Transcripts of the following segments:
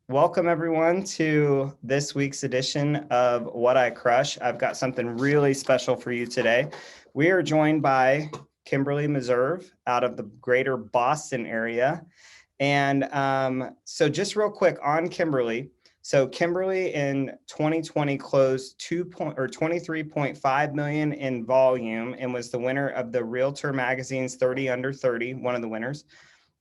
Welcome everyone to this week's edition of What I Crush. I've got something really special for you today. We are joined by Kimberlee Meserve out of the greater Boston area. And so just real quick on Kimberlee. So Kimberlee in 2020 closed 23.5 million in volume and was the winner of the Realtor Magazine's 30 Under 30, one of the winners.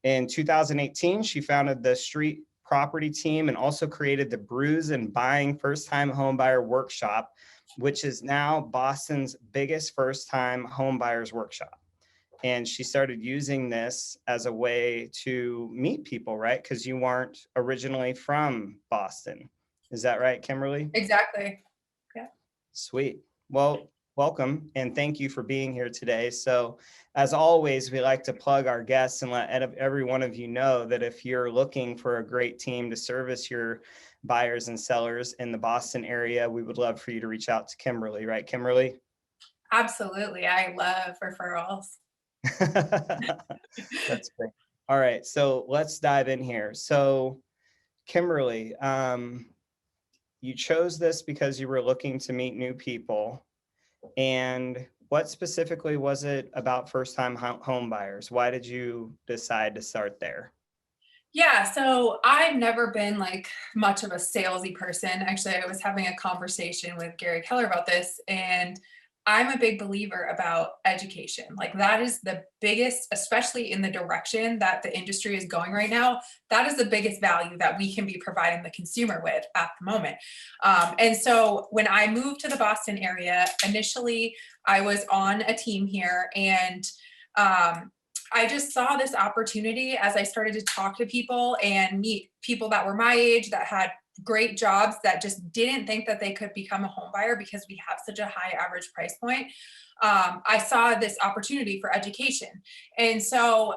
In 2018, she founded the Street Property Team and also created the Brews and Buying First-Time Homebuyer Workshop, which is now Boston's biggest first-time homebuyers workshop. And she started using this as a way to meet people, right? Because you weren't originally from Boston. Is that right, Kimberlee? Exactly. Yeah. Sweet. Well, welcome and thank you for being here today. So as always, we like to plug our guests and let every one of you know that if you're looking for a great team to service your buyers and sellers in the Boston area, we would love for you to reach out to Kimberlee, right, Kimberlee? Absolutely. I love referrals. That's great. All right, so let's dive in here. So Kimberlee, you chose this because you were looking to meet new people. And what specifically was it about first-time home buyers? Why did you decide to start there? Yeah, so I've never been like much of a salesy person. Actually, I was having a conversation with Gary Keller about this, and I'm a big believer about education. Like that is the biggest, especially in the direction that the industry is going right now. That is the biggest value that we can be providing the consumer with at the moment. And so when I moved to the Boston area, initially I was on a team here, and I just saw this opportunity as I started to talk to people and meet people that were my age that had great jobs that just didn't think that they could become a home buyer because we have such a high average price point. I saw this opportunity for education. And so,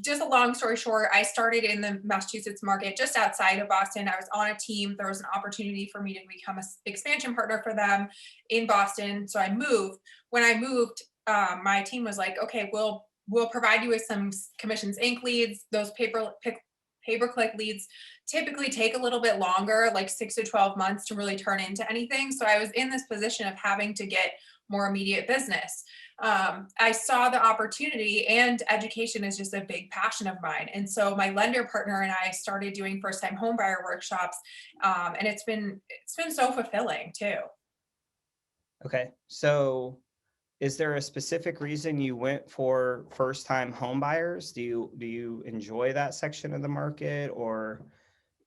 just a long story short, I started in the Massachusetts market just outside of Boston. I was on a team. There was an opportunity for me to become an expansion partner for them in Boston. So I moved. When I moved, my team was like, okay, we'll provide you with some commissions Inc. leads. Those pay-per-click leads typically take a little bit longer, like 6 to 12 months to really turn into anything. So I was in this position of having to get more immediate business. I saw the opportunity, and education is just a big passion of mine. And so my lender partner and I started doing first-time homebuyer workshops, and it's been so fulfilling too. Okay, so is there a specific reason you went for first-time home buyers? Do you enjoy that section of the market, or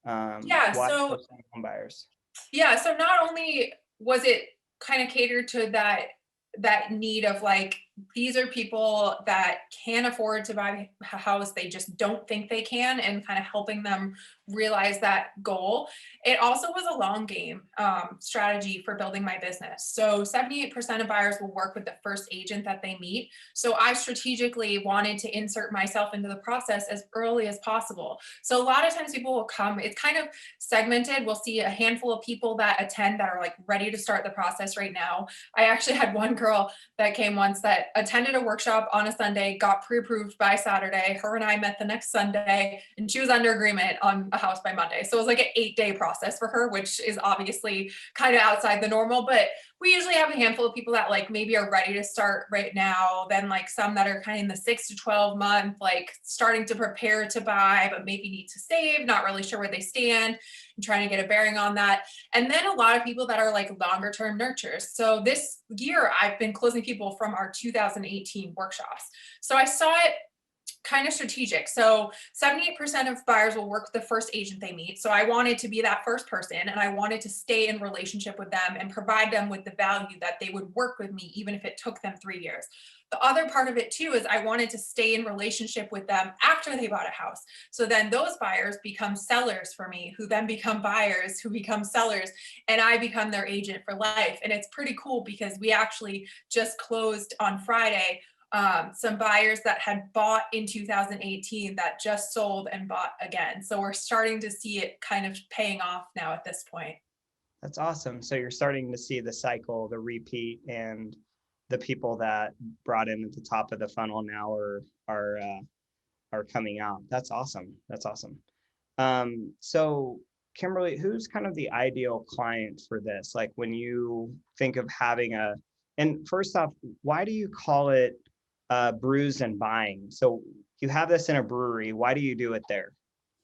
Yeah, why so first-time home buyers? yeah, so not only was it kind of catered to that need of like, these are people that can afford to buy a house, they just don't think they can, and kind of helping them realize that goal. It also was a long game strategy for building my business. So 78% of buyers will work with the first agent that they meet. So I strategically wanted to insert myself into the process as early as possible. So a lot of times people will come, it's kind of segmented. We'll see a handful of people that attend that are like ready to start the process right now. I actually had one girl that came once that attended a workshop on a Sunday, got pre-approved by Saturday. Her and I met the next Sunday, and she was under agreement on a house by Monday. So it was like an 8-day process for her, which is obviously kind of outside the normal, but we usually have a handful of people that like maybe are ready to start right now, then like some that are kind of in the 6 to 12 month, like starting to prepare to buy, but maybe need to save, not really sure where they stand, and trying to get a bearing on that. And then a lot of people that are like longer term nurtures. So this year I've been closing people from our 2018 workshops. So I saw it kind of strategic. So 78% of buyers will work with the first agent they meet. So I wanted to be that first person, and I wanted to stay in relationship with them and provide them with the value that they would work with me, even if it took them 3 years. The other part of it too is I wanted to stay in relationship with them after they bought a house. So then those buyers become sellers for me, who then become buyers, who become sellers, and I become their agent for life. And it's pretty cool because we actually just closed on Friday some buyers that had bought in 2018 that just sold and bought again. So we're starting to see it kind of paying off now at this point. That's awesome. So you're starting to see the cycle, the repeat, and the people that brought in at the top of the funnel now are coming out. That's awesome. That's awesome. So Kimberlee, who's kind of the ideal client for this? Like when you think of having and first off, why do you call it brews and buying? So you have this in a brewery. Why do you do it there?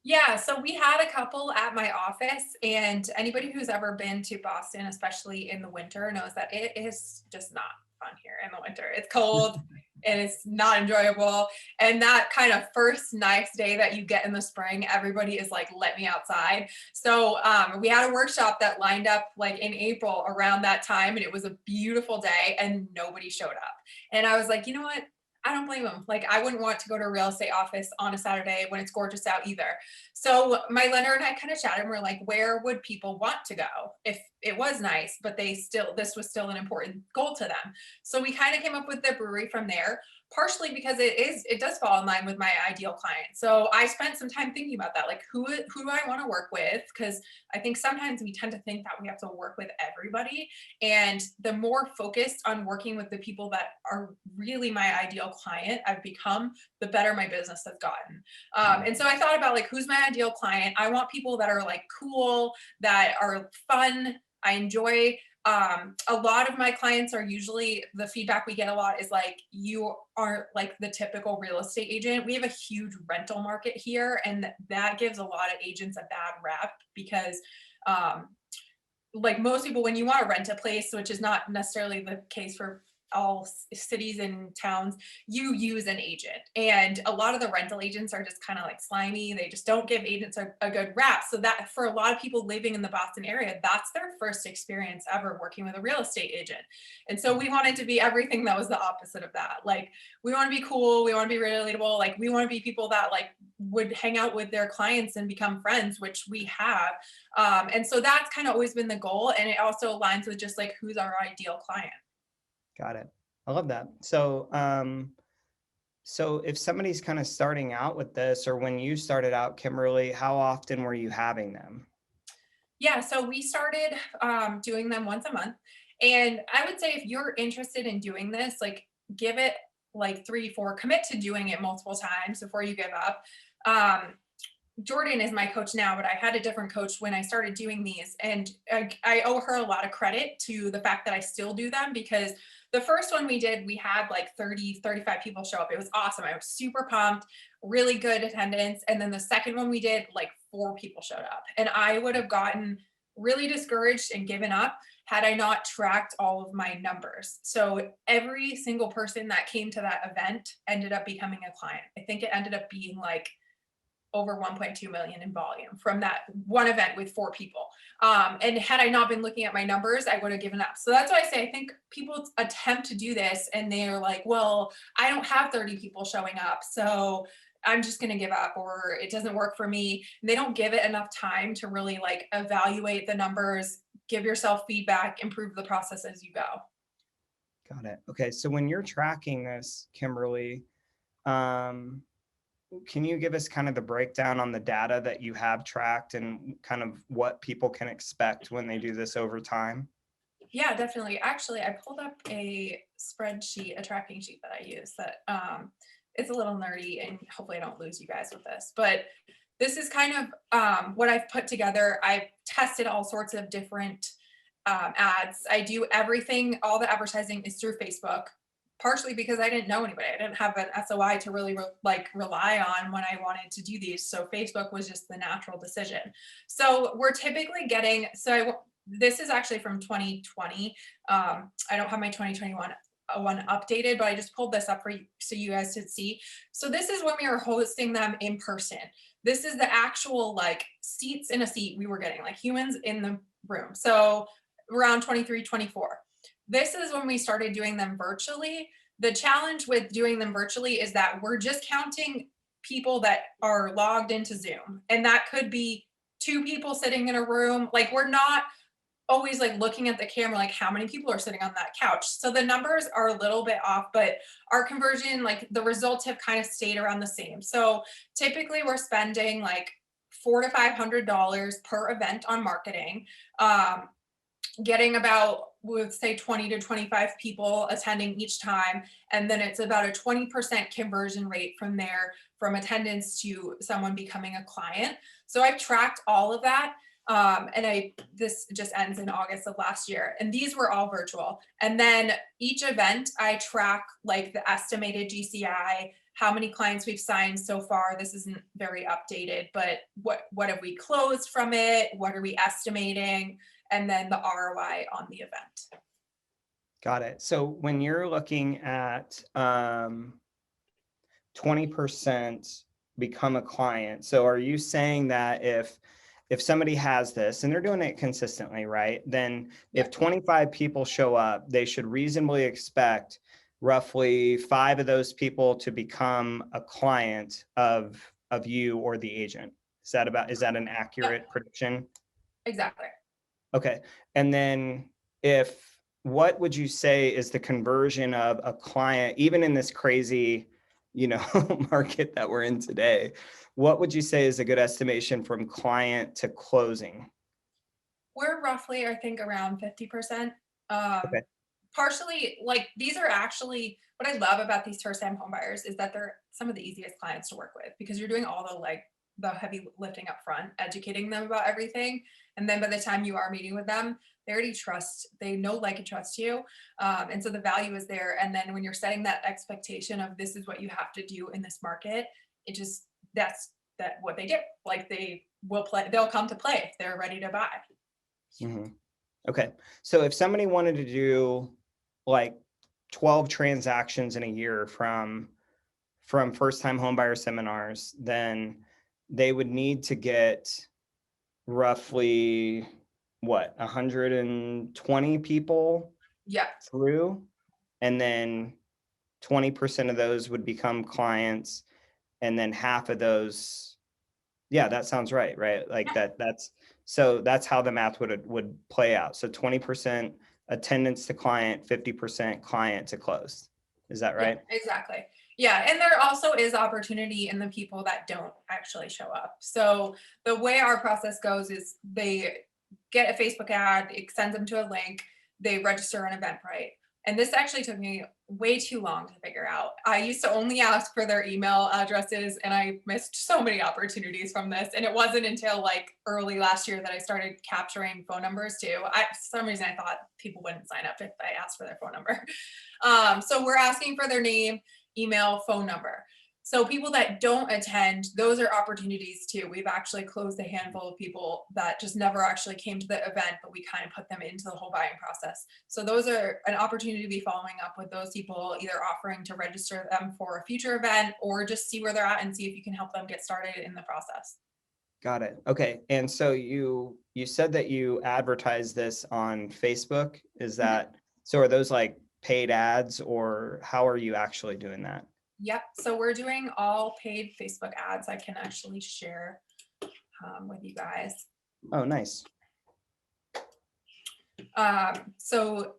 Yeah, so we had a couple at my office, and anybody who's ever been to Boston, especially in the winter, knows that it is just not fun here in the winter. It's cold and it's not enjoyable. And that kind of first nice day that you get in the spring, everybody is like, let me outside. So we had a workshop that lined up like in April around that time, and it was a beautiful day and nobody showed up. And I was like, you know what? I don't blame them. Like, I wouldn't want to go to a real estate office on a Saturday when it's gorgeous out either. So my lender and I kind of chatted and we're like, where would people want to go if it was nice, but this was still an important goal to them. So we kind of came up with the brewery from there, partially because it does fall in line with my ideal client. So I spent some time thinking about that. Like who do I want to work with? Because I think sometimes we tend to think that we have to work with everybody. And the more focused on working with the people that are really my ideal client I've become, the better my business has gotten. And so I thought about like, who's my ideal client? I want people that are like cool, that are fun. I enjoy. A lot of my clients are usually, the feedback we get a lot is like, you aren't like the typical real estate agent. We have a huge rental market here, and that gives a lot of agents a bad rap because like most people, when you want to rent a place, which is not necessarily the case for all cities and towns, you use an agent. And a lot of the rental agents are just kind of like slimy. They just don't give agents a good rap. So that for a lot of people living in the Boston area, that's their first experience ever working with a real estate agent. And so we wanted to be everything that was the opposite of that. Like we want to be cool. We want to be relatable. Like we want to be people that like would hang out with their clients and become friends, which we have. And so that's kind of always been the goal. And it also aligns with just like who's our ideal client. Got it. I love that. So if somebody's kind of starting out with this, or when you started out, Kimberlee, how often were you having them? Yeah, so we started doing them once a month. And I would say if you're interested in doing this, like give it like 3, 4, commit to doing it multiple times before you give up. Um, Jordan is my coach now, but I had a different coach when I started doing these. And I owe her a lot of credit to the fact that I still do them, because the first one we did, we had like 30, 35 people show up. It was awesome. I was super pumped, really good attendance. And then the second one we did, like 4 people showed up. And I would have gotten really discouraged and given up had I not tracked all of my numbers. So every single person that came to that event ended up becoming a client. I think it ended up being like over 1.2 million in volume from that one event with 4 people. And had I not been looking at my numbers, I would have given up. So that's why I say, I think people attempt to do this and they're like, well, I don't have 30 people showing up, so I'm just going to give up, or it doesn't work for me. And they don't give it enough time to really like evaluate the numbers, give yourself feedback, improve the process as you go. Got it. Okay. So when you're tracking this, Kimberlee, um, can you give us kind of the breakdown on the data that you have tracked and kind of what people can expect when they do this over time? Yeah, definitely. Actually, I pulled up a spreadsheet, a tracking sheet that I use that it's a little nerdy, and hopefully I don't lose you guys with this. But this is kind of what I've put together. I've tested all sorts of different ads. I do everything, all the advertising is through Facebook, partially because I didn't know anybody. I didn't have an SOI to really rely on when I wanted to do these. So Facebook was just the natural decision. So we're typically getting, this is actually from 2020. I don't have my 2021 one updated, but I just pulled this up for you so you guys could see. So this is when we were hosting them in person. This is the actual like seats in a seat we were getting, like humans in the room. So around 23, 24. This is when we started doing them virtually. The challenge with doing them virtually is that we're just counting people that are logged into Zoom. And that could be 2 people sitting in a room. Like we're not always like looking at the camera, like how many people are sitting on that couch. So the numbers are a little bit off, but our conversion, like the results have kind of stayed around the same. So typically we're spending like $400 to $500 per event on marketing. Getting about with say 20 to 25 people attending each time. And then it's about a 20% conversion rate from there, from attendance to someone becoming a client. So I've tracked all of that. This just ends in August of last year. And these were all virtual. And then each event I track like the estimated GCI, how many clients we've signed so far. This isn't very updated, but what have we closed from it? What are we estimating? And then the ROI on the event. Got it. So when you're looking at 20% become a client, so are you saying that if somebody has this and they're doing it consistently, right? Then if 25 people show up, they should reasonably expect roughly 5 of those people to become a client of you or the agent. Is that an accurate prediction? Exactly. Okay. And then what would you say is the conversion of a client, even in this crazy, market that we're in today? What would you say is a good estimation from client to closing? We're roughly, I think, around 50%. Okay. Partially, like, these are actually, what I love about these first-time home buyers is that they're some of the easiest clients to work with, because you're doing all the heavy lifting up front, educating them about everything. And then by the time you are meeting with them, they know, like, and trust you. And so the value is there. And then when you're setting that expectation of this is what you have to do in this market, that's what they do. Like, they'll come to play if they're ready to buy. Mm-hmm. Okay. So if somebody wanted to do like 12 transactions in a year from first-time homebuyer seminars, then they would need to get roughly 120 people through, and then 20% of those would become clients, and then half of those, that sounds right? Like that's how the math would play out. So 20% attendance to client, 50% client to close. Is that right? Yeah, exactly. Yeah. And there also is opportunity in the people that don't actually show up. So the way our process goes is they get a Facebook ad, it sends them to a link, they register on Eventbrite. And this actually took me way too long to figure out. I used to only ask for their email addresses, and I missed so many opportunities from this. And it wasn't until like early last year that I started capturing phone numbers too. For some reason, I thought people wouldn't sign up if I asked for their phone number. So we're asking for their name, email, phone number. So people that don't attend, those are opportunities too. We've actually closed a handful of people that just never actually came to the event, but we kind of put them into the whole buying process. So those are an opportunity to be following up with those people, either offering to register them for a future event or just see where they're at and see if you can help them get started in the process. Got it. Okay. And so you said that you advertise this on Facebook. Is that, so are those like paid ads, or how are you actually doing that? Yep. So we're doing all paid Facebook ads. I can actually share with you guys. Oh, nice. So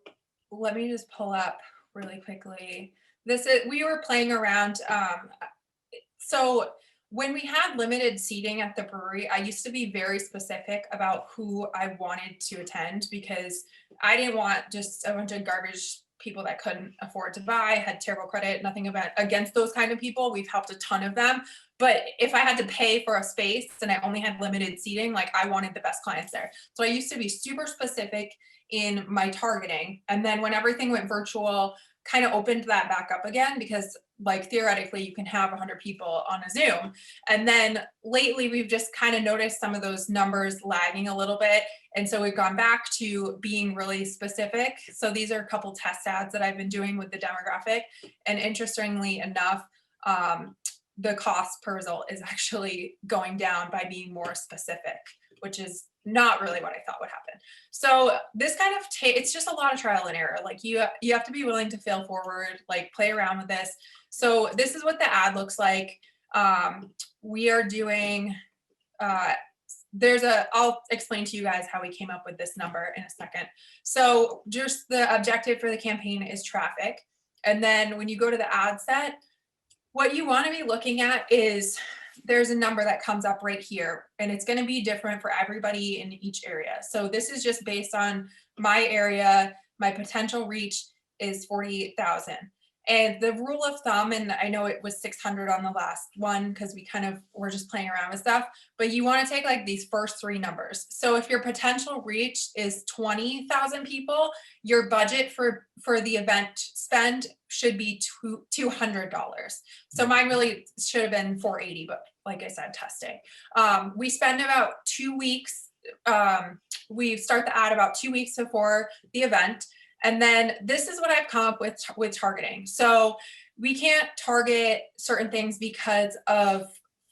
let me just pull up really quickly. We were playing around. So when we had limited seating at the brewery, I used to be very specific about who I wanted to attend, because I didn't want just a bunch of garbage people that couldn't afford to buy, had terrible credit, nothing against those kind of people. We've helped a ton of them. But if I had to pay for a space and I only had limited seating, like, I wanted the best clients there. So I used to be super specific in my targeting. And then when everything went virtual, kind of opened that back up again, because like theoretically you can have 100 people on a Zoom. And then lately we've just kind of noticed some of those numbers lagging a little bit. And so we've gone back to being really specific. So these are a couple test ads that I've been doing with the demographic. And interestingly enough, the cost per result is actually going down by being more specific, which is not really what I thought would happen. So this kind of it's just a lot of trial and error. Like, you have to be willing to fail forward, like play around with this. So this is what the ad looks like. We are doing, I'll explain to you guys how we came up with this number in a second. So just the objective for the campaign is traffic. And then when you go to the ad set, what you want to be looking at is there's a number that comes up right here, and it's going to be different for everybody in each area. So this is just based on my area, My potential reach is 48,000. And the rule of thumb, and I know it was 600 on the last one because we kind of were just playing around with stuff, but you want to take like these first three numbers. So if your potential reach is 20,000 people, your budget for the event spend should be $200. So mine really should have been 480, but like I said, testing. We spend about 2 weeks. We start the ad about 2 weeks before the event. And then this is what I've come up with targeting. So we can't target certain things because of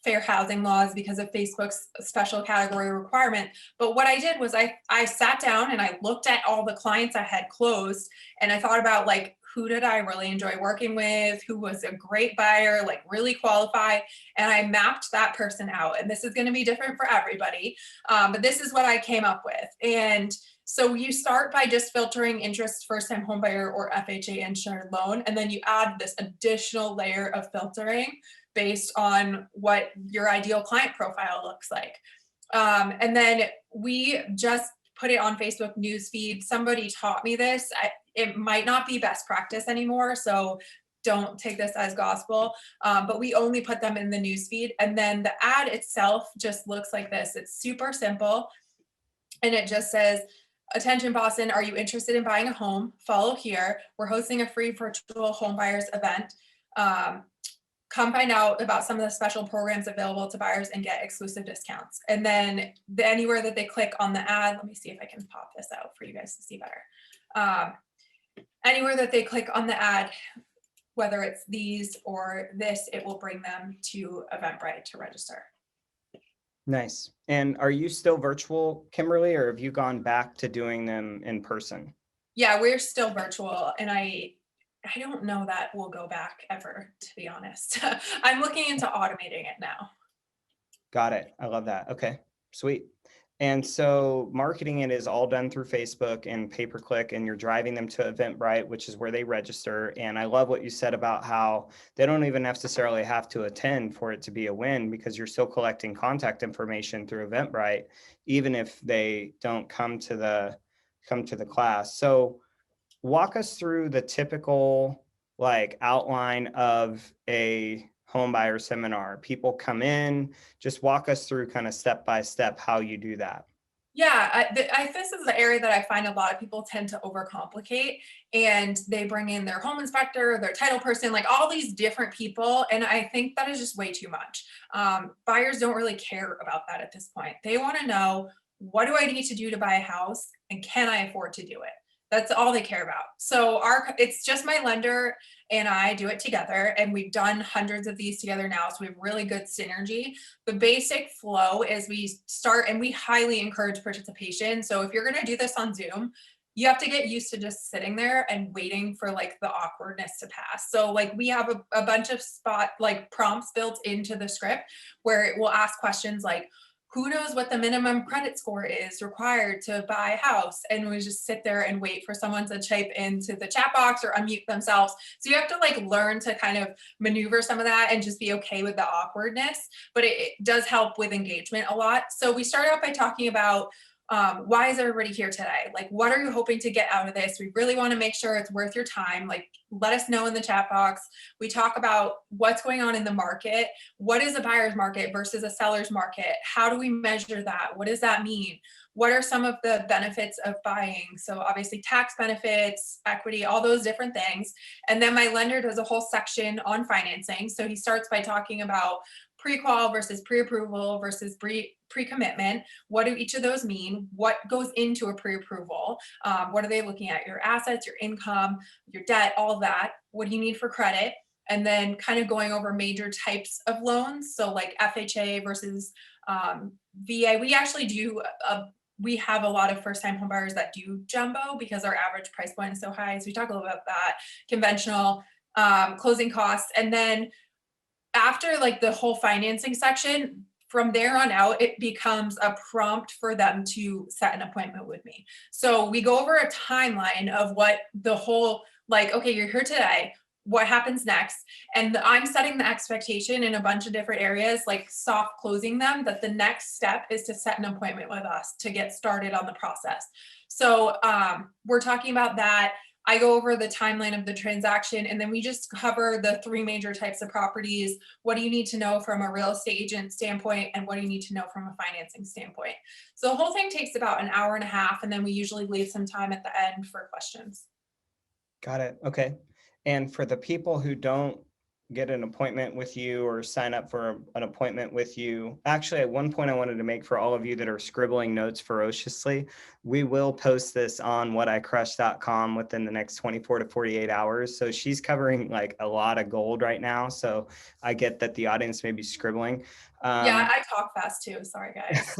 fair housing laws, because of Facebook's special category requirement. But what I did was I sat down and I looked at all the clients I had closed, and I thought about like, who did I really enjoy working with? Who was a great buyer, like really qualified? And I mapped that person out. And this is going to be different for everybody. But this is what I came up with. And so you start by just filtering interest, first-time homebuyer or FHA insured loan, and then you add this additional layer of filtering based on what your ideal client profile looks like. And then we just put it on Facebook newsfeed. Somebody taught me this. It might not be best practice anymore, so don't take this as gospel, but we only put them in the newsfeed. And then the ad itself just looks like this. It's super simple, and it just says, "Attention Boston, are you interested in buying a home? Follow here. We're hosting a free virtual home buyers event. Come find out about some of the special programs available to buyers and get exclusive discounts." And then anywhere that they click on the ad, let me see if I can pop this out for you guys to see better. Anywhere that they click on the ad, whether it's these or this, it will bring them to Eventbrite to register. Nice. And are you still virtual, Kimberlee, or have you gone back to doing them in person? Yeah, we're still virtual, and I don't know that we'll go back ever, to be honest. I'm looking into automating it now. Got it. I love that. Okay, sweet. And so marketing it is all done through Facebook and pay-per-click, and you're driving them to Eventbrite, which is where they register. And I love what you said about how they don't even necessarily have to attend for it to be a win, because you're still collecting contact information through Eventbrite, even if they don't come to the class. So walk us through the typical like outline of a home buyer seminar. People come in, just walk us through kind of step by step how you do that. Yeah, this is the area that I find a lot of people tend to overcomplicate, and they bring in their home inspector, their title person, like all these different people. And I think that is just way too much. Buyers don't really care about that at this point. They want to know, what do I need to do to buy a house, and can I afford to do it? That's all they care about. So it's just my lender and I do it together, and we've done hundreds of these together now, so we have really good synergy. The basic flow is we start, and we highly encourage participation. So if you're going to do this on Zoom, you have to get used to just sitting there and waiting for like the awkwardness to pass. So like we have a bunch of prompts built into the script where it will ask questions like, who knows what the minimum credit score is required to buy a house? And we just sit there and wait for someone to type into the chat box or unmute themselves. So you have to like learn to kind of maneuver some of that and just be okay with the awkwardness, but it does help with engagement a lot. So we start out by talking about why is everybody here today? Like, what are you hoping to get out of this? We really want to make sure it's worth your time. Like, let us know in the chat box. We talk about what's going on in the market. What is a buyer's market versus a seller's market? How do we measure that? What does that mean? What are some of the benefits of buying? So obviously tax benefits, equity, all those different things. And then my lender does a whole section on financing. So he starts by talking about pre-qual versus pre-approval versus pre-commitment. What do each of those mean? What goes into a pre-approval? What are they looking at? Your assets, your income, your debt, all that. What do you need for credit? And then kind of going over major types of loans. So like FHA versus VA. We actually we have a lot of first-time homebuyers that do jumbo because our average price point is so high. So we talk a little about that. Conventional, closing costs. And then after like the whole financing section, from there on out, it becomes a prompt for them to set an appointment with me. So we go over a timeline of what the whole, like, okay, you're here today. what happens next. And I'm setting the expectation in a bunch of different areas, like soft closing them, that the next step is to set an appointment with us to get started on the process. So we're talking about that. I go over the timeline of the transaction, and then we just cover the three major types of properties. What do you need to know from a real estate agent standpoint, and what do you need to know from a financing standpoint? So the whole thing takes about an hour and a half, and then we usually leave some time at the end for questions. Got it. Okay. And for the people who don't get an appointment with you or sign up for an appointment with you, actually, at one point I wanted to make for all of you that are scribbling notes ferociously, we will post this on whaticrush.com within the next 24 to 48 hours. So she's covering like a lot of gold right now. So I get that the audience may be scribbling. Yeah, I talk fast too. Sorry, guys.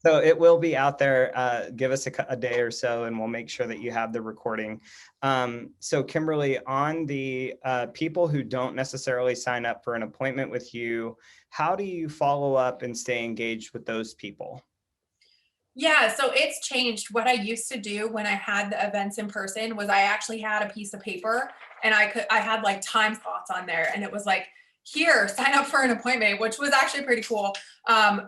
So it will be out there. Give us a day or so, and we'll make sure that you have the recording. So Kimberlee, on the people who don't necessarily sign up for an appointment with you, how do you follow up and stay engaged with those people? Yeah, so it's changed. What I used to do when I had the events in person was I actually had a piece of paper, and I had like time slots on there, and it was like, here, sign up for an appointment, which was actually pretty cool.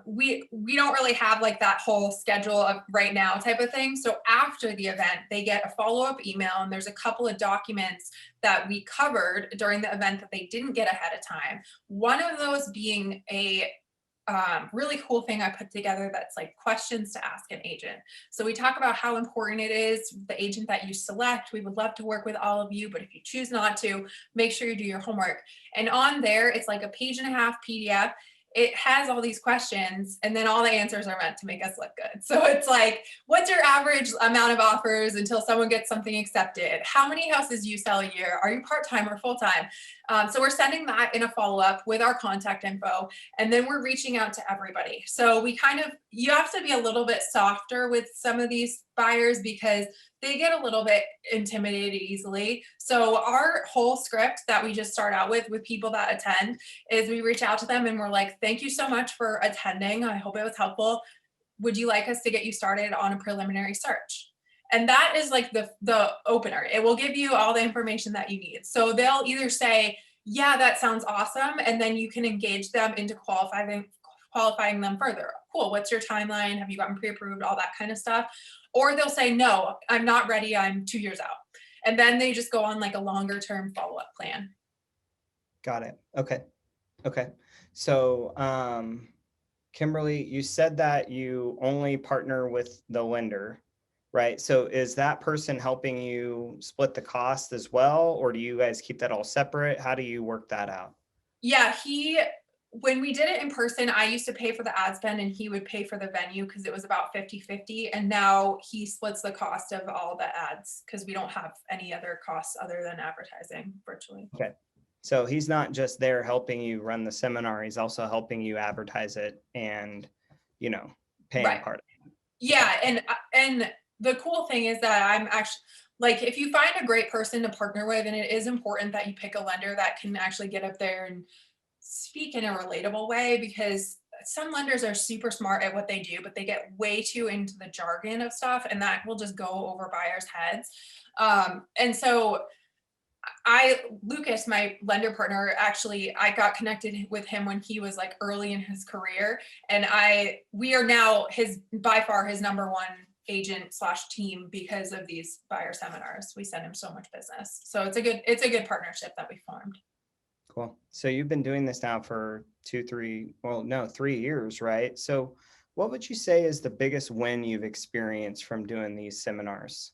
We don't really have like that whole schedule of right now type of thing. So after the event, they get a follow-up email, and there's a couple of documents that we covered during the event that they didn't get ahead of time. One of those being a really cool thing I put together that's like questions to ask an agent. So we talk about how important it is, the agent that you select. We would love to work with all of you, but if you choose not to, make sure you do your homework. And on there, it's like a page and a half PDF. It has all these questions, and then all the answers are meant to make us look good. So it's like, what's your average amount of offers until someone gets something accepted? How many houses you sell a year? Are you part-time or full-time? So we're sending that in a follow-up with our contact info, and then we're reaching out to everybody. So you have to be a little bit softer with some of these buyers because they get a little bit intimidated easily. So our whole script that we just start out with people that attend is we reach out to them and we're like, thank you so much for attending. I hope it was helpful. Would you like us to get you started on a preliminary search? And that is like the opener. It will give you all the information that you need. So they'll either say, yeah, that sounds awesome. And then you can engage them into qualifying them further. Cool. What's your timeline? Have you gotten pre-approved? All that kind of stuff. Or they'll say, no, I'm not ready. I'm 2 years out. And then they just go on like a longer term follow-up plan. Got it. Okay. Okay. So, Kimberlee, you said that you only partner with the lender, right? So is that person helping you split the cost as well, or do you guys keep that all separate? How do you work that out? Yeah, when we did it in person, I used to pay for the ad spend and he would pay for the venue because it was about 50-50. And now he splits the cost of all the ads because we don't have any other costs other than advertising virtually. Okay. So he's not just there helping you run the seminar, he's also helping you advertise it and, paying Right. part of it. Yeah, and the cool thing is that I'm actually like, if you find a great person to partner with, and it is important that you pick a lender that can actually get up there and speak in a relatable way, because some lenders are super smart at what they do, but they get way too into the jargon of stuff, and that will just go over buyers' heads. And so Lucas, my lender partner, actually, I got connected with him when he was like early in his career. And we are now by far his number one agent / team because of these buyer seminars. We send him so much business. So it's a good partnership that we formed. Cool. So you've been doing this now for 3 years, right? So what would you say is the biggest win you've experienced from doing these seminars?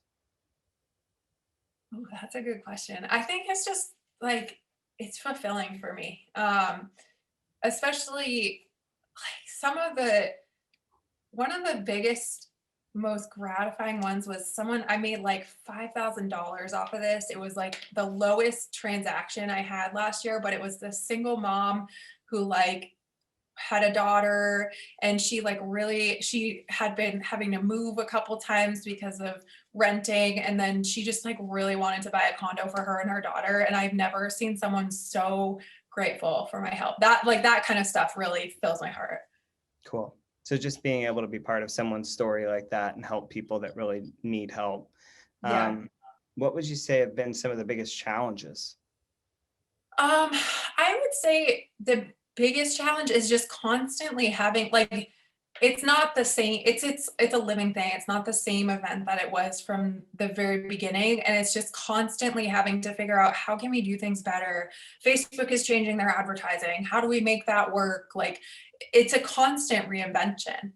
Oh, that's a good question. I think it's just like, it's fulfilling for me. Especially like one of the biggest, most gratifying ones was I made like $5,000 off of this. It was like the lowest transaction I had last year, but it was this single mom who like had a daughter, and she had been having to move a couple times because of renting, and then she just like really wanted to buy a condo for her and her daughter, and I've never seen someone so grateful for my help. That kind of stuff really fills my heart. Cool. So just being able to be part of someone's story like that and help people that really need help. Yeah. what would you say have been some of the biggest challenges? I would say the biggest challenge is just constantly having like it's not the same. It's a living thing. It's not the same event that it was from the very beginning. And it's just constantly having to figure out how can we do things better? Facebook is changing their advertising. How do we make that work? Like it's a constant reinvention.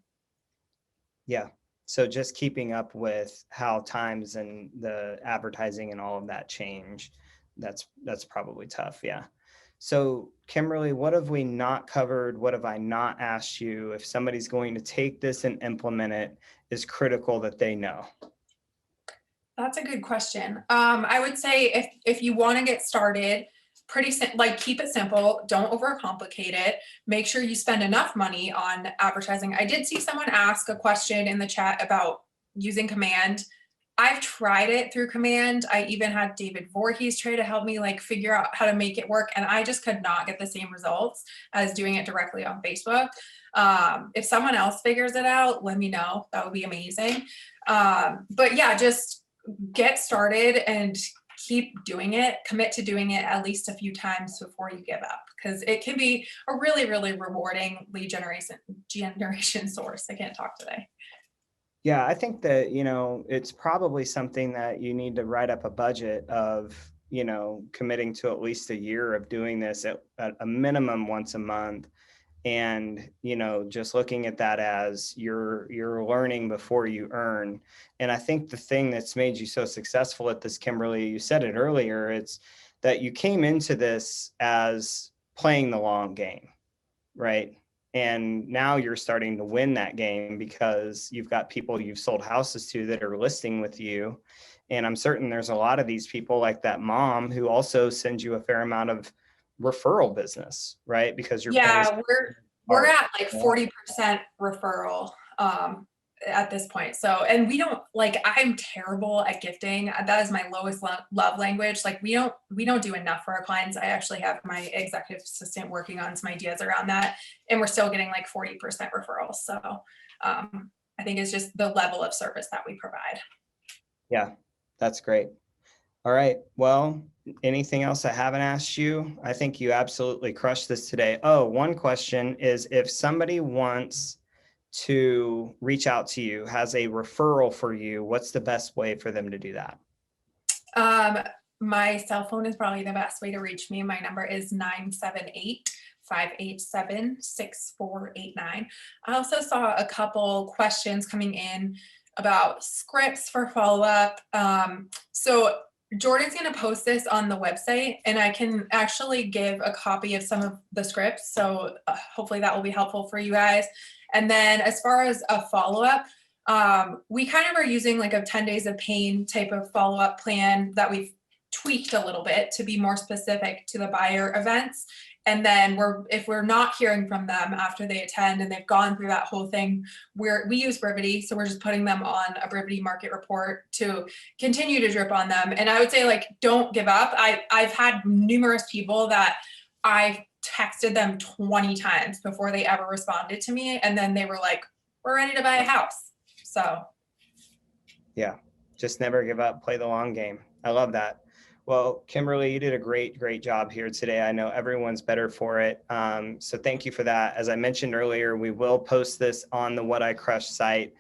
Yeah. So just keeping up with how times and the advertising and all of that change, that's probably tough. Yeah. So Kimberlee, what have we not covered? What have I not asked you? If somebody's going to take this and implement it, is critical that they know. That's a good question. I would say if you want to get started, like keep it simple. Don't overcomplicate it. Make sure you spend enough money on advertising. I did see someone ask a question in the chat about using Command. I've tried it through Command. I even had David Voorhees try to help me like figure out how to make it work, and I just could not get the same results as doing it directly on Facebook. If someone else figures it out, let me know. That would be amazing. But yeah, just get started and keep doing it. Commit to doing it at least a few times before you give up, because it can be a really, really rewarding lead generation source. I can't talk today. Yeah, I think that, it's probably something that you need to write up a budget of, committing to at least a year of doing this at a minimum once a month. And, just looking at that as you're learning before you earn. And I think the thing that's made you so successful at this, Kimberlee, you said it earlier, it's that you came into this as playing the long game, right? And now you're starting to win that game because you've got people you've sold houses to that are listing with you. And I'm certain there's a lot of these people like that mom who also sends you a fair amount of referral business, right? Because you're paying. Yeah, we're at like 40% referral at this point. So, and we don't like, I'm terrible at gifting. That is my lowest love language. Like we don't do enough for our clients. I actually have my executive assistant working on some ideas around that, and we're still getting like 40% referrals. So I think it's just the level of service that we provide. Yeah, that's great. All right. Well, anything else I haven't asked you? I think you absolutely crushed this today. Oh, one question is, if somebody wants to reach out to you, has a referral for you, what's the best way for them to do that? My cell phone is probably the best way to reach me. My number is 978-587-6489. I also saw a couple questions coming in about scripts for follow-up. So Jordan's going to post this on the website, and I can actually give a copy of some of the scripts. So hopefully that will be helpful for you guys. And then as far as a follow-up, we kind of are using like a 10 days of pain type of follow-up plan that we've tweaked a little bit to be more specific to the buyer events. And then if we're not hearing from them after they attend and they've gone through that whole thing, we use Brevity. So we're just putting them on a Brevity market report to continue to drip on them. And I would say, like, don't give up. I've had numerous people that I've texted them 20 times before they ever responded to me. And then they were like, we're ready to buy a house. So. Yeah, just never give up, play the long game. I love that. Well, Kimberlee, you did a great job here today. I know everyone's better for it. So thank you for that. As I mentioned earlier, we will post this on the What I Crush site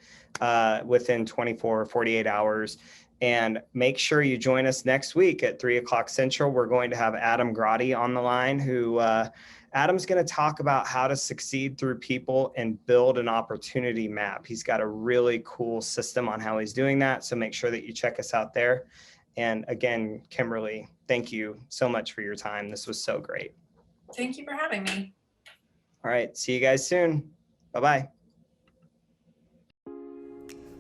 within 24 or 48 hours. And make sure you join us next week at 3:00 Central. We're going to have Adam Grotti on the line, who Adam's going to talk about how to succeed through people and build an opportunity map. He's got a really cool system on how he's doing that. So make sure that you check us out there. And again, Kimberlee, thank you so much for your time. This was so great. Thank you for having me. All right. See you guys soon. Bye-bye.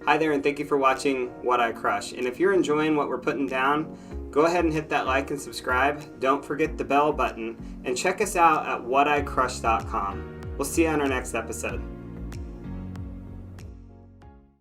Hi there, and thank you for watching What I Crush. And if you're enjoying what we're putting down, go ahead and hit that like and subscribe. Don't forget the bell button, and check us out at whaticrush.com. We'll see you on our next episode.